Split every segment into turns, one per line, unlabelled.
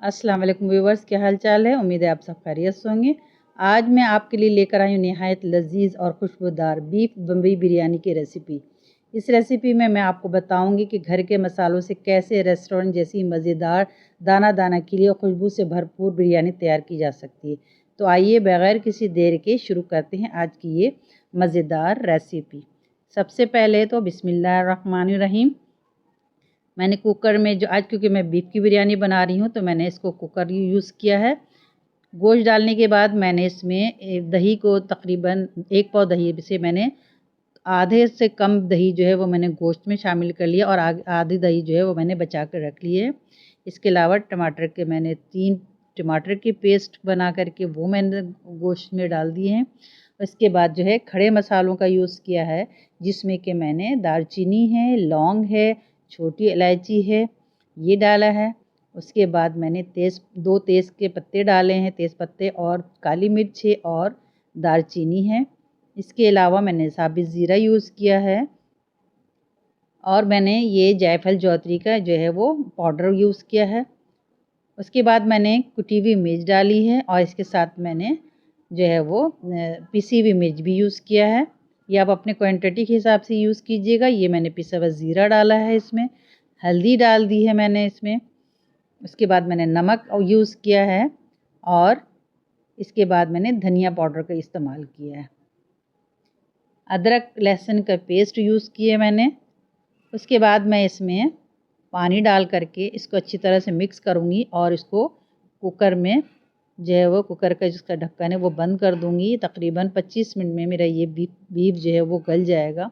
अस्सलाम वालेकुम व्यूवर्स, क्या हाल चाल है। उम्मीद है आप सब खैरियत से होंगे। आज मैं आपके लिए लेकर आई हूँ नहायत लजीज और खुशबूदार बीफ बम्बई बिरयानी की रेसिपी। इस रेसिपी में मैं आपको बताऊंगी कि घर के मसालों से कैसे रेस्टोरेंट जैसी मज़ेदार दाना दाना के लिए खुशबू से भरपूर बिरयानी तैयार की जा सकती है। तो आइए बगैर किसी देर के शुरू करते हैं आज की ये मज़ेदार रेसिपी। सबसे पहले तो बिस्मिल्लाहिर्रहमानिर्रहीम। मैंने कुकर में जो आज क्योंकि मैं बीफ की बिरयानी बना रही हूँ तो मैंने इसको कुकर यूज़ किया है। गोश्त डालने के बाद मैंने इसमें दही को तकरीबन 1 पाव दही से मैंने आधे से कम दही जो है वो मैंने गोश्त में शामिल कर लिया और आधी दही जो है वो मैंने बचा कर रख ली है। इसके अलावा टमाटर के मैंने 3 टमाटर की पेस्ट बना करके वो मैंने गोश्त में डाल दिए हैं। उसके बाद जो है खड़े मसालों का यूज़ किया है, जिसमें कि मैंने दालचीनी है, लौंग है, छोटी इलायची है, ये डाला है। उसके बाद मैंने दो तेज़ के पत्ते डाले हैं, तेज़ पत्ते, और काली मिर्च है और दालचीनी है। इसके अलावा मैंने साबित ज़ीरा यूज़ किया है और मैंने ये जायफल जौतरी का जो है वो पाउडर यूज़ किया है। उसके बाद मैंने कुटी हुई मिर्च डाली है और इसके साथ मैंने जो है वो पिसी हुई मिर्च भी यूज़ किया है। ये आप अपने क्वांटिटी के हिसाब से यूज़ कीजिएगा। ये मैंने पिसा हुआ ज़ीरा डाला है इसमें, हल्दी डाल दी है मैंने इसमें। उसके बाद मैंने नमक यूज़ किया है और इसके बाद मैंने धनिया पाउडर का इस्तेमाल किया है। अदरक लहसुन का पेस्ट यूज़ किया मैंने। उसके बाद मैं इसमें पानी डाल करके इसको अच्छी तरह से मिक्स करूँगी और इसको कुकर में जो है वो कुकर का जिसका ढक्कन है वो बंद कर दूँगी। तकरीबन 25 मिनट में मेरा ये बीफ जो है वो गल जाएगा।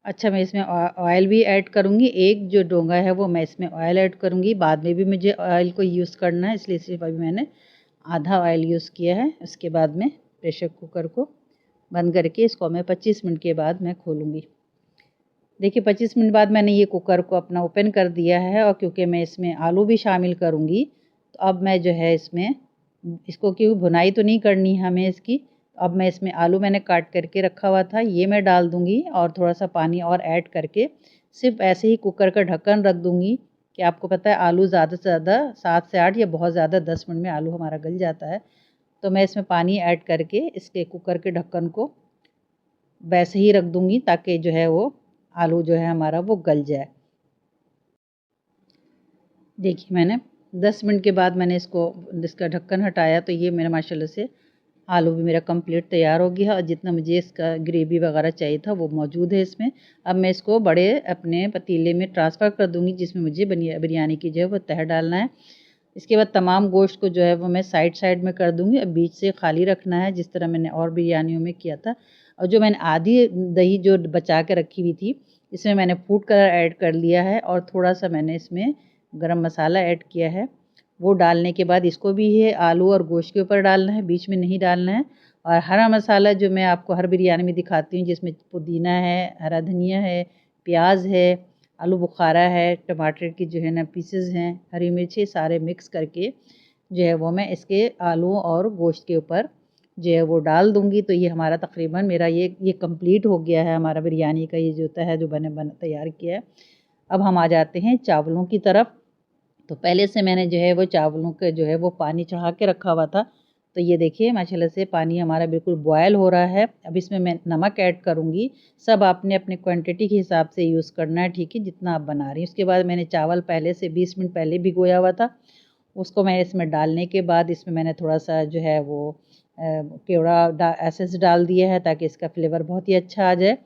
अच्छा, मैं इसमें ऑयल भी ऐड करूँगी। एक जो डोंगा है वो मैं इसमें ऑयल ऐड करूँगी। बाद में भी मुझे ऑयल को यूज़ करना है, इसलिए सिर्फ अभी मैंने आधा ऑयल यूज़ किया है। उसके बाद में प्रेशर कुकर को बंद करके इसको मैं 25 मिनट के बाद मैं खोलूँगी। देखिए 25 मिनट बाद मैंने ये कुकर को अपना ओपन कर दिया है और क्योंकि मैं इसमें आलू भी शामिल करूँगी तो अब मैं जो है इसमें इसको क्योंकि भुनाई तो नहीं करनी है हमें इसकी। अब मैं इसमें आलू मैंने काट करके रखा हुआ था ये मैं डाल दूँगी और थोड़ा-सा पानी और ऐड करके सिर्फ ऐसे ही कुकर का ढक्कन रख दूँगी कि आपको पता है आलू ज़्यादा से ज़्यादा 7 से 8 या बहुत ज़्यादा 10 मिनट में आलू हमारा गल जाता है। तो मैं इसमें पानी ऐड करके इसके कुकर के ढक्कन को वैसे ही रख दूँगी ताकि जो है वो आलू जो है हमारा वो गल जाए। देखिए मैंने 10 मिनट के बाद मैंने इसका ढक्कन हटाया तो ये मेरा माशाल्लाह से आलू भी मेरा कंप्लीट तैयार हो गया और जितना मुझे इसका ग्रेवी वगैरह चाहिए था वो मौजूद है इसमें। अब मैं इसको बड़े अपने पतीले में ट्रांसफ़र कर दूँगी जिसमें मुझे बिरयानी की जो है वो तह डालना है। इसके बाद तमाम गोश्त को जो है वो मैं साइड में कर दूँगी और बीच से खाली रखना है जिस तरह मैंने और बिरयानियों में किया था। और जो मैंने आधी दही जो बचा के रखी हुई थी इसमें मैंने फूड कलर ऐड कर लिया है और थोड़ा-सा मैंने इसमें गरम मसाला ऐड किया है। वो डालने के बाद इसको भी ये आलू और गोश्त के ऊपर डालना है, बीच में नहीं डालना है। और हरा मसाला जो मैं आपको हर बिरयानी में दिखाती हूँ जिसमें पुदीना है, हरा धनिया है, प्याज़ है, आलू बुखारा है, टमाटर की जो है ना पीसेस हैं, हरी मिर्ची, सारे मिक्स करके जो है वो मैं इसके आलू और गोश्त के ऊपर जो है वो डाल दूँगी। तो ये हमारा तकरीबन मेरा ये कंप्लीट हो गया है हमारा बिरयानी का ये जो होता है जो बन तैयार किया है। अब हम आ जाते हैं चावलों की तरफ। तो पहले से मैंने जो है वो चावलों के जो है वो पानी चढ़ा के रखा हुआ था। तो ये देखिए माशाल्लाह से पानी हमारा बिल्कुल बॉयल हो रहा है। अब इसमें मैं नमक ऐड करूँगी। सब आपने अपने क्वांटिटी के हिसाब से यूज़ करना है, ठीक है, जितना आप बना रही हैं। उसके बाद मैंने चावल पहले से 20 मिनट पहले भिगोया हुआ था। उसको मैं इसमें डालने के बाद इसमें मैंने थोड़ा-सा जो है वो केवड़ा एसेंस डाल दिया है ताकि इसका फ्लेवर बहुत ही अच्छा आ जाए।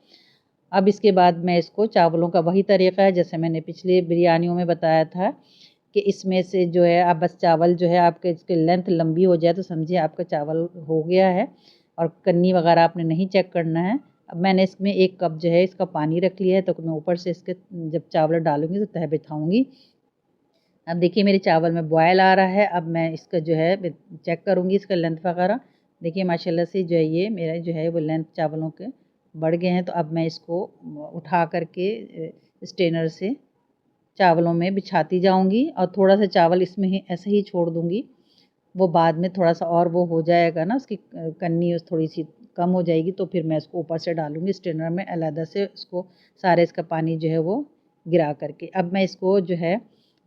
अब इसके बाद मैं इसको चावलों का वही तरीक़ा है जैसे मैंने पिछली बिरयानियों में बताया था कि इसमें से जो है आप बस चावल जो है आपके इसकी लेंथ लंबी हो जाए तो समझिए आपका चावल हो गया है और कन्नी वगैरह आपने नहीं चेक करना है। अब मैंने इसमें 1 कप जो है इसका पानी रख लिया है तो मैं ऊपर से इसके जब चावल डालूँगी तो तह बिठाऊँगी। अब देखिए मेरे चावल में बॉयल आ रहा है। अब मैं इसका जो है चेक करूँगी इसका लेंथ वगैरह। देखिए माशाल्लाह से जो है ये मेरा जो है वो लेंथ चावलों के बढ़ गए हैं। तो अब मैं इसको उठा कर के स्ट्रेनर से चावलों में बिछाती जाऊँगी और थोड़ा-सा चावल इसमें ही ऐसे ही छोड़ दूँगी। वो बाद में थोड़ा-सा और वो हो जाएगा ना उसकी कन्नी थोड़ी-सी कम हो जाएगी तो फिर मैं इसको ऊपर से डालूँगी स्ट्रेनर में अलहदा से इसको सारे इसका पानी जो है वो गिरा कर के। अब मैं इसको जो है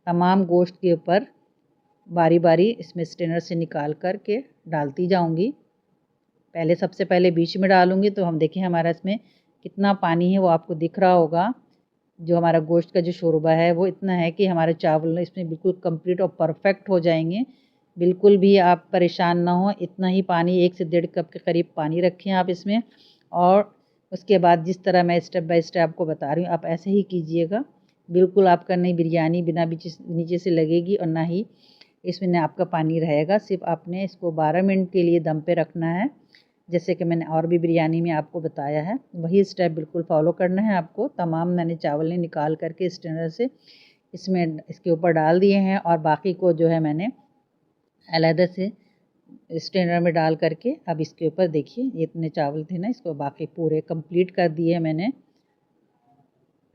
तमाम गोश्त के ऊपर बारी बारी इसमें स्ट्रेनर से निकाल कर के डालती जाऊंगी। पहले सबसे पहले बीच में डालूंगी तो हम देखें हमारा इसमें कितना पानी है वो आपको दिख रहा होगा। जो हमारा गोश्त का जो शोरबा है वो इतना है कि हमारे चावल इसमें बिल्कुल कंप्लीट और परफेक्ट हो जाएंगे। बिल्कुल भी आप परेशान ना हो, इतना ही पानी 1 से 1.5 कप के करीब पानी रखें आप इसमें। और उसके बाद जिस तरह मैं स्टेप बाय स्टेप आपको बता रही हूँ आप ऐसे ही कीजिएगा। बिल्कुल आपका नहीं बिरयानी बिना नीचे से लगेगी और ना ही इसमें ना आपका पानी रहेगा। सिर्फ आपने इसको 12 मिनट के लिए दम पे रखना है, जैसे कि मैंने और भी बिरयानी में आपको बताया है। वही स्टेप बिल्कुल फॉलो करना है आपको। तमाम मैंने चावल निकाल करके स्ट्रेनर से इसमें इसके ऊपर डाल दिए हैं और बाकी को जो है मैंने अलहदा से स्ट्रेनर में डाल करके अब इसके ऊपर देखिए ये इतने चावल थे ना, इसको बाकी पूरे कंप्लीट कर दिए मैंने।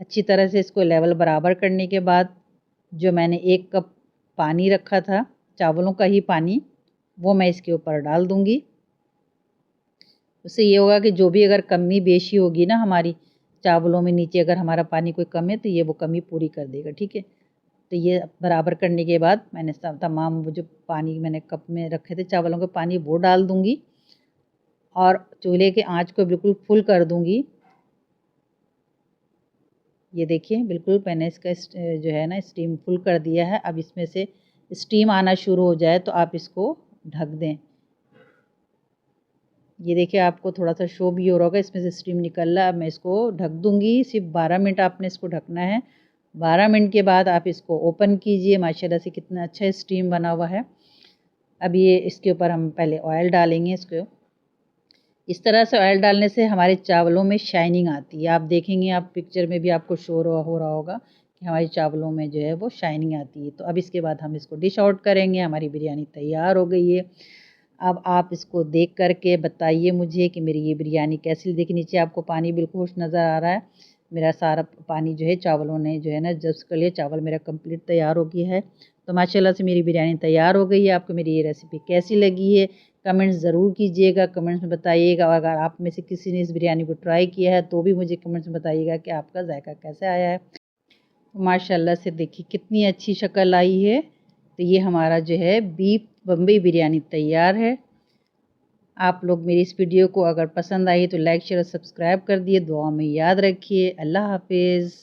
अच्छी तरह से इसको लेवल बराबर करने के बाद जो मैंने 1 कप पानी रखा था चावलों का ही पानी, वो मैं इसके ऊपर डाल दूंगी। उससे ये होगा कि जो भी अगर कमी बेशी होगी ना हमारी चावलों में नीचे अगर हमारा पानी कोई कम है तो ये वो कमी पूरी कर देगा। ठीक है, तो ये बराबर करने के बाद मैंने तमाम वो जो पानी मैंने कप में रखे थे चावलों के पानी वो डाल दूंगी और चूल्हे के आंच को बिल्कुल फुल कर दूंगी। ये देखिए बिल्कुल मैंने इसका जो है ना स्टीम फुल कर दिया है। अब इसमें से स्टीम आना शुरू हो जाए तो आप इसको ढक दें। ये देखिए आपको थोड़ा सा शो भी हो रहा होगा, इसमें से स्टीम निकल रहा है। अब मैं इसको ढक दूंगी। सिर्फ 12 मिनट आपने इसको ढकना है। 12 मिनट के बाद आप इसको ओपन कीजिए। माशाल्लाह से कितना अच्छा स्टीम बना हुआ है। अब ये इसके ऊपर हम पहले ऑयल डालेंगे। इसको इस तरह से ऑयल डालने से हमारे चावलों में शाइनिंग आती है। आप देखेंगे आप पिक्चर में भी आपको शो हो रहा होगा कि हमारे चावलों में जो है वो शाइनिंग आती है। तो अब इसके बाद हम इसको डिश आउट करेंगे। हमारी बिरयानी तैयार हो गई है। अब आप इसको देख कर के बताइए मुझे कि मेरी ये बिरयानी कैसी। देखिए नीचे आपको पानी बिल्कुल खुश नज़र आ रहा है। मेरा सारा पानी जो है चावलों ने जो है ना जस्ट कर लिया। चावल मेरा कंप्लीट तैयार हो गया है। तो माशाल्लाह से मेरी बिरयानी तैयार हो गई है। आपको मेरी ये रेसिपी कैसी लगी है कमेंट्स ज़रूर कीजिएगा। कमेंट्स में बताइएगा। और अगर आप में से किसी ने इस बिरयानी को ट्राई किया है तो भी मुझे कमेंट्स में बताइएगा कि आपका जायका कैसा आया है। माशाल्लाह से देखिए कितनी अच्छी शक्ल आई है। तो ये हमारा जो है बीफ बम्बई बिरयानी तैयार है। आप लोग मेरी इस वीडियो को अगर पसंद आई तो लाइक शेयर और सब्सक्राइब कर दिए। दुआ में याद रखिए। अल्लाह हाफिज़।